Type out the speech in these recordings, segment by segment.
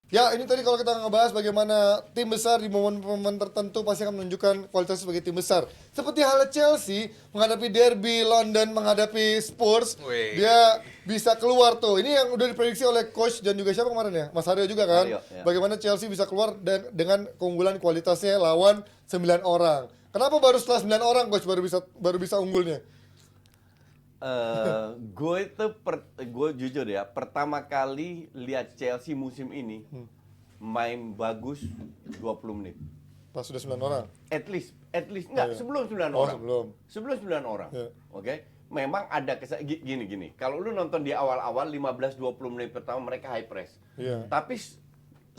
Ya, ini tadi kalau kita ngebahas bagaimana tim besar di momen-momen tertentu pasti akan menunjukkan kualitas sebagai tim besar. Seperti halnya Chelsea menghadapi derby London, menghadapi Spurs, Wih. dia bisa keluar tuh. Ini yang udah diprediksi oleh coach dan juga siapa kemarin ya? Mas Haryo juga kan? Haryo, ya. Bagaimana Chelsea bisa keluar dengan keunggulan kualitasnya lawan 9 orang. Kenapa baru setelah 9 orang coach baru bisa unggulnya? Gue jujur ya, pertama kali lihat Chelsea musim ini main bagus 20 menit. Pas sudah 9 orang. At least enggak, iya. sebelum 9 Oh, orang. Sebelum 9 orang. Iya. Oke. Memang ada gini. Kalau lu nonton di awal-awal 15-20 menit pertama mereka high press. Iya. Tapi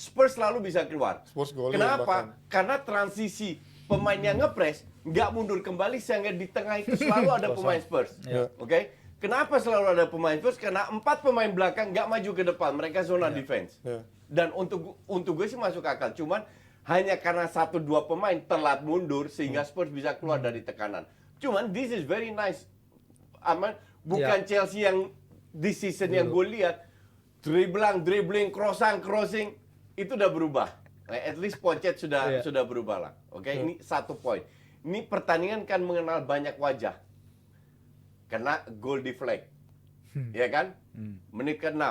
Spurs selalu bisa keluar. Spurs golin Kenapa? bahkan. Karena transisi pemain yang ngepres nggak mundur kembali sehingga di tengah itu selalu ada pemain Spurs. Iya. Oke? Kenapa selalu ada pemain Spurs? Karena 4 pemain belakang nggak maju ke depan, mereka zona defense. Iya. Dan untuk gue sih masuk akal. Cuman hanya karena 1-2 pemain telat mundur sehingga Spurs bisa keluar dari tekanan. Cuman this is very nice. Bukan Chelsea yang di season yang gue lihat dribbling, crossing itu udah berubah. At least Poncet sudah berubah lah. Oke, ini satu poin. Ini pertandingan kan mengenal banyak wajah. Karena goal deflect. Ya kan? Menit ke-6.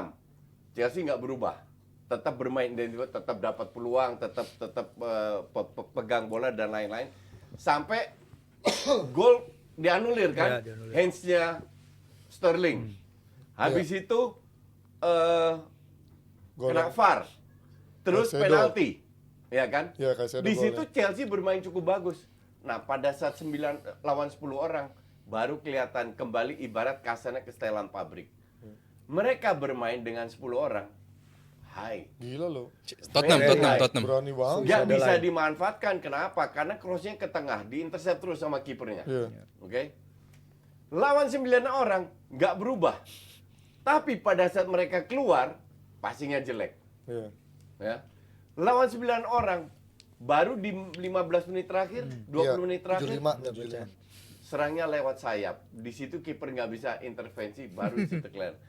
Chelsea nggak berubah. Tetap bermain dan tetap dapat peluang, tetap pegang bola dan lain-lain. Sampai gol dianulir kan? Ya, dianulir. Hands-nya Sterling. Habis itu kena VAR. Terus Caicedo. penalti. Ya kan? Ya, Caicedo Di situ golnya. Chelsea bermain cukup bagus. Nah, pada saat 9 lawan 10 orang baru kelihatan kembali ibarat kasarnya kesetelan pabrik. Mereka bermain dengan 10 orang. Hai. Gila loh. Tottenham. Berani banget. Nggak bisa dimanfaatkan. Kenapa? Karena crossnya ke tengah, diintercept terus sama kipernya. Iya. Oke? Lawan 9 orang nggak berubah. Tapi pada saat mereka keluar, passingnya jelek. Iya. Ya. Lawan 9 orang baru di 15 menit terakhir, 20 Iya, menit terakhir 75. serangnya lewat sayap. Di situ kiper nggak bisa intervensi, baru di situ clear.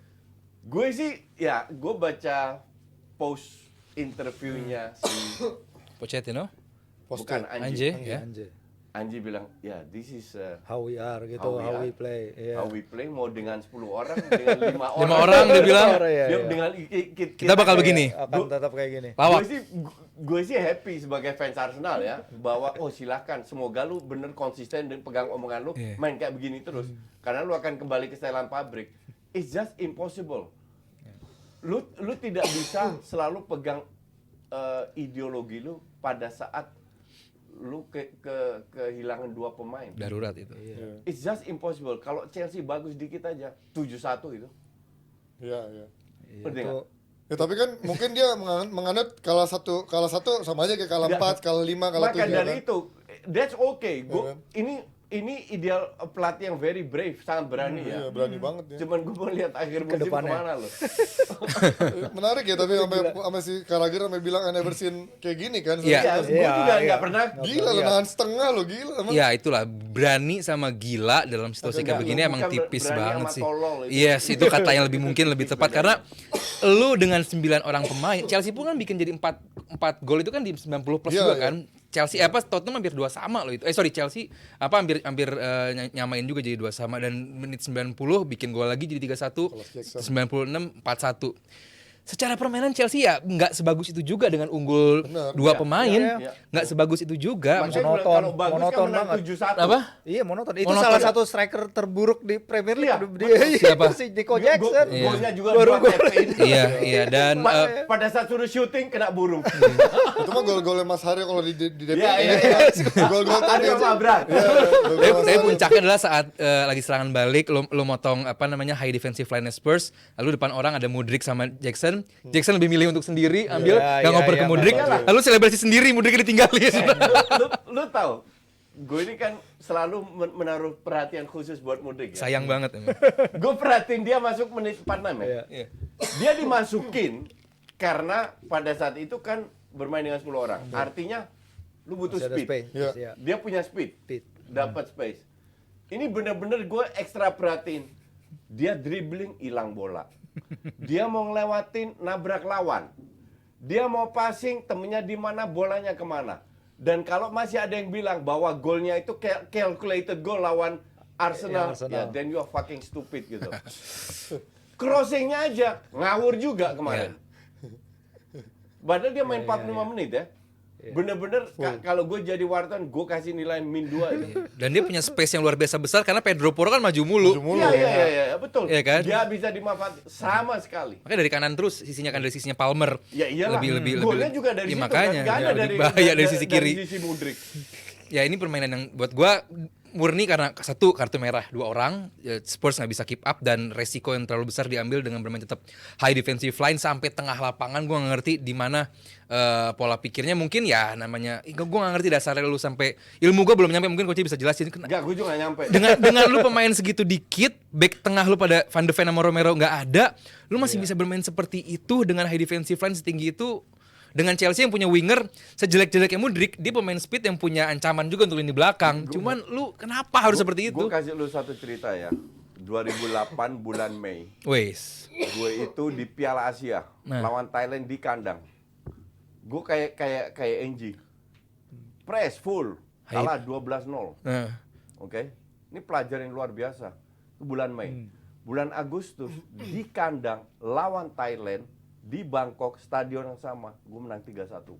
Gue sih, ya, gue baca post interviewnya si Pochettino, bukan Ange, ya. Anji bilang, ya, this is How we are gitu, How we how are. we play. Iya. how we play. Mau dengan 10 orang, dengan 5 orang. 5 orang dia bilang. Iya, Dia iya. dengan Kita bakal begini. Akan tetap kayak gini. Lawak. Gue sih happy sebagai fans Arsenal ya, bahwa silakan, semoga lu bener konsisten dan pegang omongan lu, Iya. main kayak begini terus, karena lu akan kembali ke setelan pabrik. It's just impossible. Lu tidak bisa selalu pegang ideologi lu pada saat lu kehilangan 2 pemain. Darurat itu. Iya. It's just impossible. Kalau Chelsea bagus dikit aja, 7-1 itu. Iya, iya. Ngerti nggak? Ya tapi kan mungkin dia menganut kalah satu sama aja kayak kalah 4, kalah 5, kalah 7. Maka dari kan? itu, that's okay. Iya kan? Ini ideal pelatih yang very brave, sangat berani ya. Iya, berani banget ya. Cuman gue mau lihat akhir musim depannya. kemana loh. Menarik ya, tapi sampai si Carragher sampai bilang I never seen kayak gini kan. Iya. Ya, gue juga nggak pernah. Gila lo, nahan setengah lo, gila emang. Ya itulah, berani sama gila dalam situasi kayak Enggak, begini emang bukan tipis berani banget sama sih. tolol itu. Yes, itu kata yang mungkin lebih tepat karena lu dengan 9 orang pemain, Chelsea pun kan bikin jadi 4 gol itu kan di 90 plus Iya, juga iya. kan. Chelsea Tottenham hampir 2 sama loh itu. Chelsea hampir nyamain juga jadi 2 sama dan menit 90 bikin gol lagi jadi 3-1. Jackson. 96 4-1. Secara permainan Chelsea ya nggak sebagus itu juga dengan unggul Bener. 2 Iya, pemain. iya. Nggak sebagus itu juga. Makanya monoton, kalau bagus monoton kan menang banget. 7-1. Apa? Iya, monoton. Itu Monoton. salah satu striker terburuk di Premier League. Iya, Dia Siapa? si Nico Jackson. Iya. Golnya juga Baru 2 tap in. Iya dan Pada saat suruh syuting kena burung. Itu mah gol-golnya Mas Haryo kalau di DPI. Iya, iya. Gol-gol tadi. Haryo Mabrak. Iya, gol-gol Mas tapi Haryo. puncaknya adalah saat lagi serangan balik lo motong high defensive line Spurs, lalu depan orang ada Mudryk sama Jackson lebih milih untuk sendiri ambil Iya, nggak ngoper iya, ke iya, Mudryk, iyalah. lalu selebrasi sendiri Mudryk ditinggalin. lu tahu, gue ini kan selalu menaruh perhatian khusus buat Mudryk ya. Sayang banget emang. Gue perhatiin dia masuk menit 46 ya. Iya. Dia dimasukin karena pada saat itu kan bermain dengan 10 orang. Artinya lu butuh Masih ada speed. space. Iya. Iya. Dia punya speed. Speed. Dapat space. Ini bener-bener gue ekstra perhatiin. Dia dribbling hilang bola. Dia mau ngelewatin nabrak lawan. Dia mau passing, temennya di mana, bolanya kemana. Dan kalau masih ada yang bilang bahwa golnya itu calculated goal lawan Arsenal, ya then you are fucking stupid gitu. Crossingnya aja ngawur juga kemarin. Padahal dia main 45 menit ya. Bener-bener kalau gue jadi wartawan, gue kasih nilai -2 itu. Dan dia punya space yang luar biasa besar karena Pedro Porro kan maju mulu. Iya, betul. Iya kan? Dia bisa dimanfaatkan sama sekali. Makanya dari kanan terus sisinya kan dari sisinya Palmer. Ya iyalah. Lebih Golnya juga dari ya, situ. makanya Nggak ada lebih dari bahaya dari sisi kiri. Dari sisi Mudryk. Ya ini permainan yang buat gua murni karena satu kartu merah 2 orang, Spurs nggak bisa keep up dan resiko yang terlalu besar diambil dengan bermain tetap high defensive line sampai tengah lapangan. Gua nggak ngerti di mana pola pikirnya, mungkin ya namanya gua nggak ngerti dasarnya lu sampai ilmu gua belum nyampe, mungkin coach bisa jelasin. Enggak, gue juga nggak nyampe. Dengan lu pemain segitu dikit, back tengah lu pada Van de Ven sama Romero nggak ada, lu masih bisa bermain seperti itu dengan high defensive line setinggi itu. Dengan Chelsea yang punya winger sejelek-jeleknya Mudryk, dia pemain speed yang punya ancaman juga untuk lini belakang. Cuman lu kenapa harus seperti itu? Gue kasih lu satu cerita ya. 2008 bulan Mei. Wes. Gue itu di Piala Asia lawan Thailand di kandang. Gue kayak NG. Press full. Kalah 12-0. Oke. Ini pelajaran yang luar biasa. Itu bulan Mei. Bulan Agustus di kandang lawan Thailand di Bangkok, stadion yang sama, gue menang 3-1.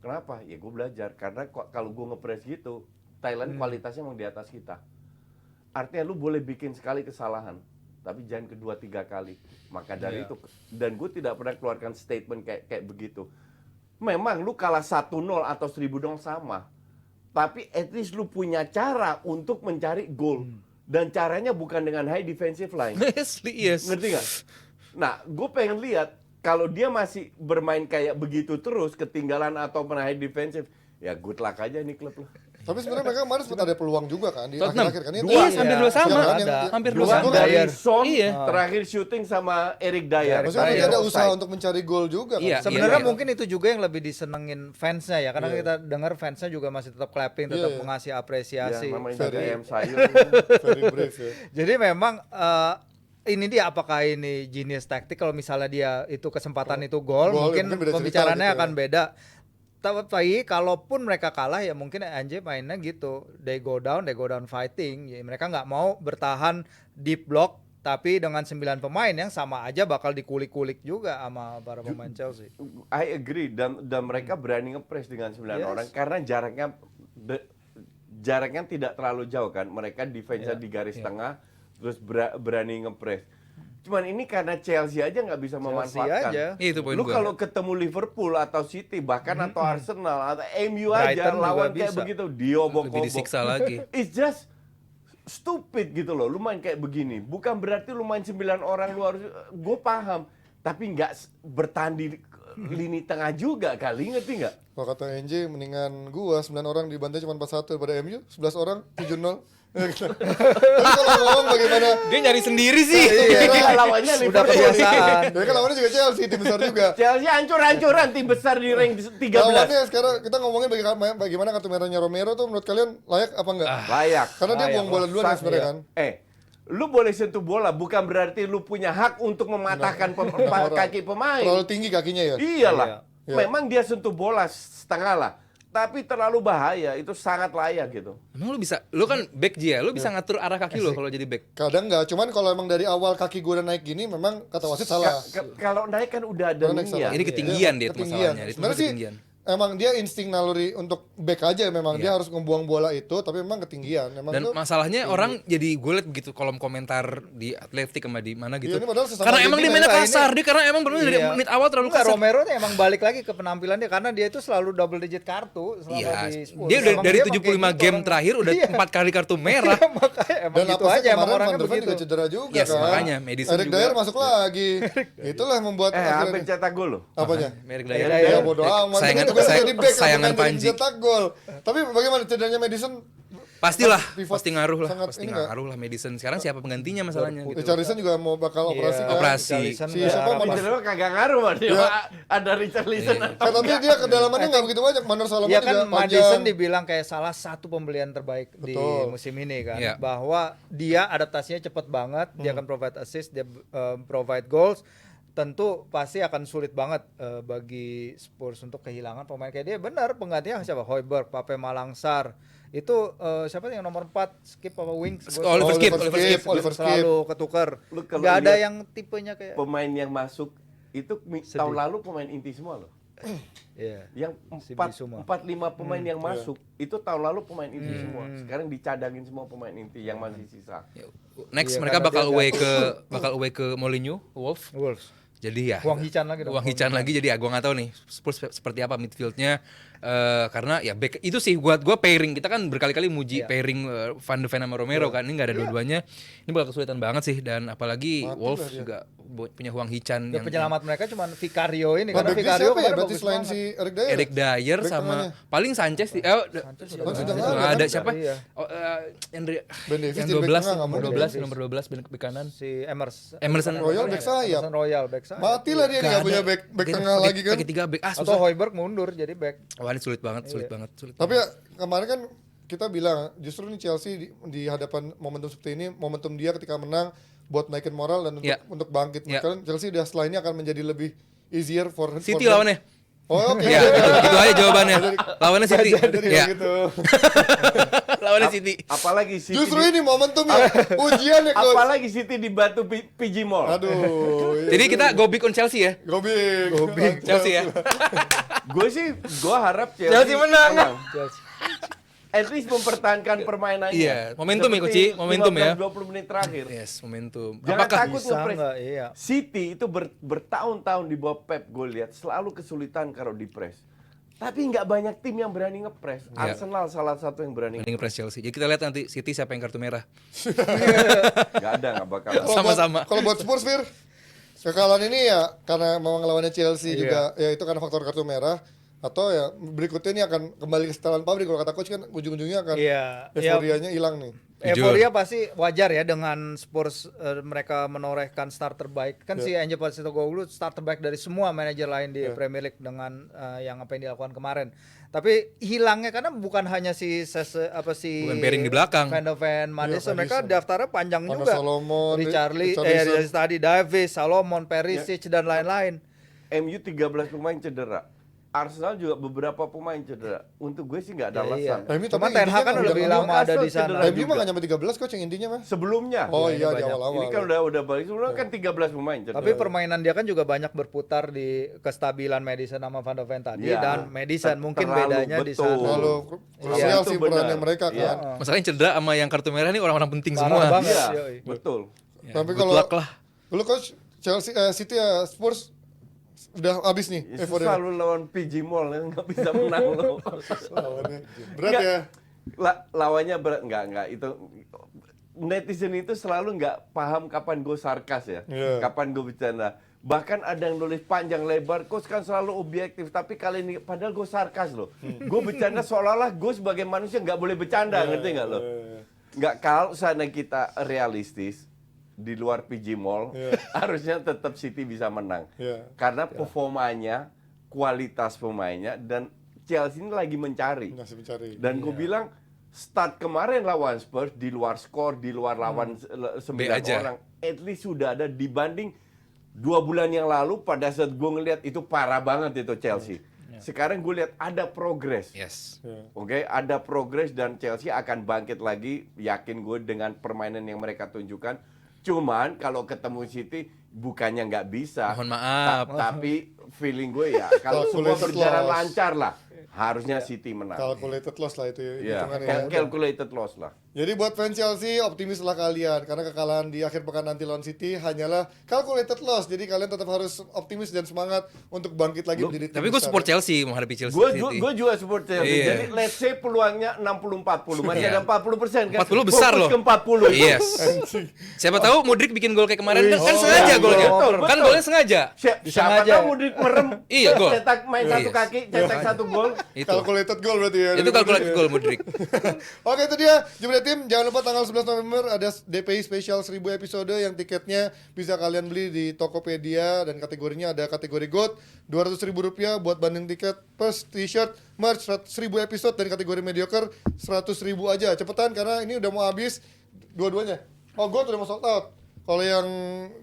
Kenapa? Ya gue belajar, karena kalau gue ngepres gitu, Thailand kualitasnya emang di atas kita. Artinya lu boleh bikin sekali kesalahan, tapi jangan kedua 3 kali. Maka dari itu, dan gue tidak pernah keluarkan statement kayak begitu. Memang lu kalah 1-0 atau 1000 dong sama, tapi at least lu punya cara untuk mencari gol. Dan caranya bukan dengan high defensive line. Yes. Ngerti nggak? Nah, gue pengen lihat kalau dia masih bermain kayak begitu terus, ketinggalan atau pernah high defensive, ya good luck aja nih klub lah. Tapi sebenarnya mereka kemarin sempat ada peluang juga kan di Tottenham. akhir-akhir kan itu. Iya, hampir dua sama. Iya kan, Hampir dua dua sama. sama. Dari Son, Iya. terakhir shooting sama Eric Dyer. Maksudnya Tapi mereka ada offside. usaha untuk mencari gol juga kan. Iya. Sebenarnya mungkin itu juga yang lebih disenengin fansnya ya, karena kita dengar fansnya juga masih tetap clapping, tetap Iya. mengasih Ya, apresiasi. namanya jaga ayam sayur. Very brave ya. Jadi memang ini dia, apakah ini genius taktik kalau misalnya dia itu kesempatan itu gol, Gol, mungkin ya mungkin beda cerita pembicaraannya gitu ya. akan beda. Tapi kalaupun mereka kalah ya mungkin Ange mainnya gitu, they go down fighting. Ya, mereka nggak mau bertahan deep block, tapi dengan 9 pemain yang sama aja bakal dikulik-kulik juga sama para pemain Chelsea. I agree, dan mereka berani nge-press dengan 9 orang karena jaraknya tidak terlalu jauh kan. Mereka defense di garis tengah, terus berani nge-press. Cuman ini karena Chelsea aja nggak bisa memanfaatkan. aja. Itu poin Lu gua. kalau ketemu Liverpool atau City, bahkan atau Arsenal atau MU aja Brighton juga lawan kayak bisa. begitu, lebih diobok-obok. disiksa lagi. It's just stupid gitu loh. Lu main kayak begini. Bukan berarti lu main 9 orang lu harus, gue paham, tapi nggak bertahan di lini tengah juga kali, ngerti nggak? Kalau kata NJ mendingan gua 9 orang dibantai cuma 4-1 daripada MU 11 orang 7-0. Tapi kalau ngomong bagaimana? Dia nyari sendiri sih. Iya, lawannya Udah Liverpool. kebiasaan. Jadi kan lawannya juga Chelsea, tim besar juga. Chelsea hancur-hancuran, tim besar di rank 13. Lawannya sekarang kita ngomongin bagaimana kartu merahnya Romero tuh menurut kalian layak apa enggak? Layak. Karena dia buang bola duluan ya sebenarnya kan. Lu boleh sentuh bola, bukan berarti lu punya hak untuk mematahkan kaki pemain. Terlalu tinggi kakinya ya. Iyalah. Iya. Memang dia sentuh bola setengah lah. Tapi terlalu bahaya, itu sangat layak gitu. Emang lu kan back ya, lu bisa ngatur arah kaki lu kalau jadi back. Kadang enggak, cuman kalau emang dari awal kaki gue udah naik gini memang kata wasit salah. Kalau naik kan udah ada Kalau naik linia. salah. Ini ketinggian dia itu Ketinggian. masalahnya. Itu Sebenarnya sih ketinggian. emang dia insting naluri untuk back aja memang dia harus membuang bola itu, tapi memang ketinggian. Emang Dan tuh masalahnya orang jadi gue liat begitu kolom komentar di Atletik sama di mana gitu. Iya, ini padahal sesama Karena emang dia Argentina mainnya ya. kasar, dia karena emang benar dari Iya. menit awal terlalu Enggak, kasar. Romero nih emang balik lagi ke penampilannya karena dia itu selalu double digit kartu selama Iya, di Spurs. dia udah Emang dari emang 75 kayak gitu game orang. terakhir udah Iya. 4 kali kartu merah. Makanya emang dan gitu apasnya aja, emang kemarin orangnya Van der Ven begitu. juga cedera juga Yes, kan. makanya, Madison Eric juga. Dyer masuk lagi. Itulah yang membuat Hampir cetak gol loh. apanya? Merek Dyer. Dyer. Ya bodo amat. Sayangan Itu kan jadi back, sayangan bukan jadi Panji. cetak gol. Tapi bagaimana cederanya Madison? Pastilah, Pivot pasti ngaruh lah, sangat pasti ini nggak? ngaruh lah Madison. Sekarang siapa penggantinya masalahnya gitu. Richarlison juga mau bakal operasi kan. Operasi. Richarlison Si nggak siapa harapan. Manor? Tapi kagak ngaruh Mas. Iya. Ada Richarlison. Kan tapi dia kedalamannya nggak begitu banyak. Manor Solomon Iya juga kan, panjang. Madison dibilang kayak salah satu pembelian terbaik di Betul. musim ini kan. Iya. Bahwa dia adaptasinya cepet banget, dia akan provide assist, dia provide goals. tentu pasti akan sulit banget bagi Spurs untuk kehilangan pemain kayak dia. Benar, penggantinya siapa? Højbjerg, Pape Malangsar. Itu siapa yang nomor 4 skip apa wing? Oliver Skip. Oliver Skip. Selalu ketukar. Lu kalau Nggak ada lihat yang tipenya kayak pemain yang masuk itu tahun lalu pemain inti semua loh. Iya. Yang Si 4 Bissouma. 5 pemain yang masuk itu tahun lalu pemain inti semua. Sekarang dicadangin semua pemain inti yang masih sisa. Next Iya, mereka karena bakal away dia ke Molineux, Wolves. Wolves. Jadi ya Wang Hichan lagi dong. Wang Hichan lagi, jadi ya gue nggak tahu nih Spurs seperti apa midfieldnya. Karena ya back itu sih buat gue pairing, kita kan berkali-kali muji pairing Van de Ven sama Romero kan, ini nggak ada dua-duanya, ini bakal kesulitan banget sih. Dan apalagi Mati Wolves lah dia. juga punya Hwang Hee-chan Ya, penyelamat mereka cuma Vicario ini Nah, karena backnya Vicario siapa ya? kemarin Berarti bagus selain banget. si Eric Dyer? Eric Dyer Back sama tengahnya. paling Sanchez sudah nggak nggak ada ada kan? siapa? Iya. Ben Davies Yang jadi back 12 tengah, nggak nomor mungkin. 12 nomor 12 bek kanan. Si Emerson Royal back sayap. Emerson Royal back sayap. Mati lah dia nggak punya back tengah lagi kan. Pakai 3 back Atau susah. Højbjerg mundur jadi back. Wah, ini sulit banget. Tapi ya, kemarin kan kita bilang justru nih Chelsea di hadapan momentum seperti ini, momentum dia ketika menang buat naikin moral dan untuk Ya. untuk bangkit. Ya. Karena Chelsea udah setelah ini akan menjadi lebih easier for City them. lawannya. Oh, oke. Ya, itu aja jawabannya. Lawannya City. Jadi Ya, gitu. lawannya City. Apalagi City Justru ini momentumnya ujian ya coach. apalagi City di batu PG Mall. Aduh. Jadi kita go big on Chelsea ya. Gobik. Chelsea ya. Gue harap Chelsea menang. At least mempertahankan permainannya. Iya, momentum ya, Coach. Momentum ya. 20 menit terakhir. Yes, momentum. Jangan Apakah takut Bisa ngepres. nggak? Iya. City itu bertahun-tahun di bawah Pep, gue lihat selalu kesulitan kalau di press. Tapi nggak banyak tim yang berani ngepres. Iya. Arsenal salah satu yang berani. mending press Chelsea. Jadi kita lihat nanti City siapa yang kartu merah. Nggak ada, nggak bakal. Kalau Sama-sama. Kalau buat Spurs, Fir, kekalahan ini ya karena memang lawannya Chelsea Iya. juga, ya itu karena faktor kartu merah. Atau ya berikutnya ini akan kembali ke setelan pabrik. Kalau kata coach kan ujung-ujungnya akan Iya. euforianya hilang nih. Jujur. Euforia pasti wajar ya dengan Spurs mereka menorehkan start terbaik. Kan si Ange Postecoglou start terbaik dari semua manajer lain di Premier League dengan yang apa yang dilakukan kemarin. Tapi hilangnya karena bukan hanya si Bukan pairing di belakang. Van de Ven, Maddison, mereka Maddison. daftarnya panjang Mana juga. Solomon, Richarlison, Richarlison. tadi Davies, Salomon, Perisic dan lain-lain. MU 13 pemain cedera. Arsenal juga beberapa pemain cedera. Untuk gue sih nggak ada Iya, alasan. MU Cuma tapi Ten Hag intinya kan kan lebih udah lama ada di Newcastle sana. cedera. MU mah juga. nggak nyampe 13 coach yang intinya mah. Sebelumnya. Oh Iya, iya di banyak. awal-awal. Ini kan udah balik. Sebelumnya kan 13 pemain cedera. Tapi permainan dia kan juga banyak berputar di kestabilan Maddison sama Van de Ven tadi Iya. dan Maddison mungkin Terlalu, bedanya di betul. sana. Lalu Iya, krusial itu sih benar. perannya mereka Iya. kan. Masalahnya cedera sama yang kartu merah ini orang-orang penting Parah semua. banget. Iya, Yoi. betul. Ya, Tapi good kalau luck lah. dulu coach Chelsea City Spurs udah habis nih Ya, euforia. selalu lawan PG Mall nggak bisa menang loh. Lawannya. Berat Nggak, ya. Lawannya berat nggak itu netizen itu selalu nggak paham kapan gue sarkas ya, Iya. kapan gue bercanda. Bahkan ada yang nulis panjang lebar, coach kan selalu objektif, tapi kali ini padahal gue sarkas loh. Gue bercanda seolah-olah gue sebagai manusia nggak boleh bercanda, ngerti nggak lo? Nggak, kalau seandainya kita realistis di luar PG Mall, harusnya tetap City bisa menang. Iya. Karena performanya, kualitas pemainnya, dan Chelsea ini lagi mencari. Masih mencari. Dan gue bilang start kemarin lawan Spurs di luar skor, di luar lawan 9 aja. orang, at least sudah ada dibanding 2 bulan yang lalu pada saat gue ngelihat itu parah banget itu Chelsea. Sekarang gue lihat ada progres. Yes. Oke, ada progres dan Chelsea akan bangkit lagi, yakin gue dengan permainan yang mereka tunjukkan. Cuman kalau ketemu City bukannya nggak bisa. Mohon maaf. Tapi feeling gue ya kalau semua Calculated berjalan loss. lancar lah, harusnya City menang. Calculated loss lah itu Ya, hitungannya. calculated loss lah. Jadi buat fans Chelsea optimislah kalian karena kekalahan di akhir pekan nanti lawan City hanyalah calculated loss. Jadi kalian tetap harus optimis dan semangat untuk bangkit lagi menjadi tim Tapi gue besar. support Chelsea menghadapi Chelsea. Gue City. juga support Chelsea. Iya. Jadi let's say peluangnya 60-40, masih Iya. ada 40% kan. 40 besar Fokus loh. ke 40. Yes. Siapa tahu Modric bikin gol kayak kemarin kan Oh, sengaja iya, golnya. betul, Kan betul. golnya sengaja. Siapa Sengaja. tahu Modric merem, Iya, gol. cetak main satu Yes. kaki, cetak satu gol. Itu. Calculated goal berarti ya. Itu kalkulatif gol Modric. Oke, itu dia Jumlah Tim. Jangan lupa tanggal 11 November ada DPI spesial 1000 episode yang tiketnya bisa kalian beli di Tokopedia dan kategorinya ada kategori GOAT Rp200.000 buat banding tiket plus t-shirt merch 1000 episode dan kategori mediocre 100.000 aja. Cepetan karena ini udah mau habis dua-duanya. Oh, GOAT udah mau sold out. Kalau yang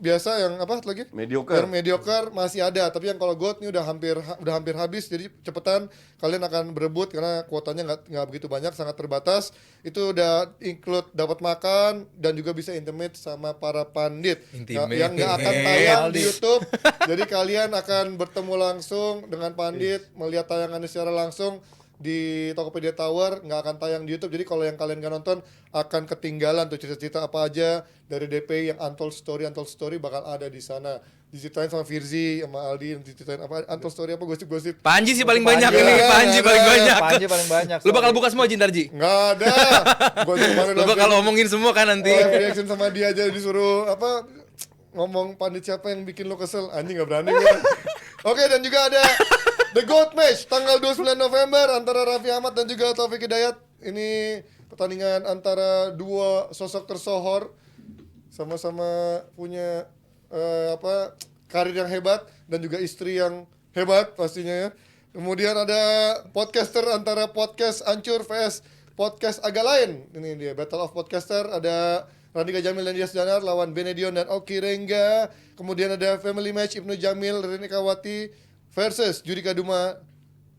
biasa yang apa lagi? Mediocre. Yang mediocre masih ada, tapi yang kalau GOAT ini udah hampir habis, jadi cepetan kalian akan berebut karena kuotanya nggak begitu banyak, sangat terbatas. Itu udah include dapat makan dan juga bisa intimate sama para pandit Intimate. yang nggak akan tayang di YouTube. Jadi kalian akan bertemu langsung dengan pandit, melihat tayangannya secara langsung di Tokopedia Tower, nggak akan tayang di YouTube. Jadi kalau yang kalian nggak nonton akan ketinggalan tuh cerita-cerita apa aja dari DPI yang untold story bakal ada di sana. Diceritain sama Firzi, sama Aldi, diceritain apa untold story apa gosip-gosip. Panji sih paling banyak Panji. ini, Iya, Panji ada. paling banyak. Panji paling banyak. Lu bakal buka semua Jin Tarji? Nggak ada. Gua kemarin Lu bakal omongin semua kan nanti. live reaction sama dia aja disuruh apa ngomong pandit siapa yang bikin lo kesel, anjing nggak berani gue. Oke, dan juga ada The GOAT Match tanggal 29 November antara Raffi Ahmad dan juga Taufik Hidayat. Ini pertandingan antara dua sosok tersohor, sama-sama punya karir yang hebat dan juga istri yang hebat pastinya ya. Kemudian ada podcaster antara podcast Ancur vs podcast agak lain. Ini dia Battle of Podcaster, ada Randika Jamil dan Dias Danar lawan Benedion dan Oki Rengga. Kemudian ada Family Match Ibnu Jamil, Rini Kawati versus Judika Duma.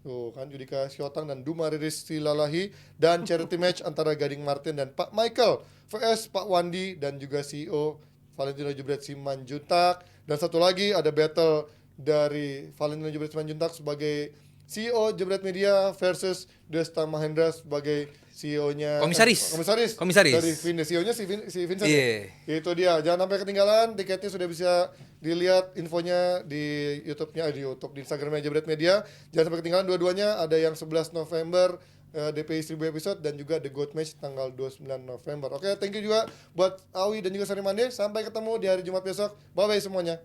Tuh kan Judika Syotang dan Duma Riris Silalahi. Dan charity match antara Gading Martin dan Pak Michael vs Pak Wandi dan juga CEO Valentino Jebret Simanjuntak. Dan satu lagi ada battle dari Valentino Jebret Simanjuntak sebagai CEO Jebret Media versus Desta Mahendra sebagai CEO-nya Komisaris. dari Vin, CEO-nya si Vincent. Iya. Itu dia. Jangan sampai ketinggalan. Tiketnya sudah bisa dilihat infonya di YouTube-nya, di Instagram-nya Jebret Media. Jangan sampai ketinggalan dua-duanya. Ada yang 11 November DPI 1000 episode dan juga The GOAT Match tanggal 29 November. Oke, thank you juga buat Awi dan juga Sari Mande. Sampai ketemu di hari Jumat besok. Bye bye semuanya.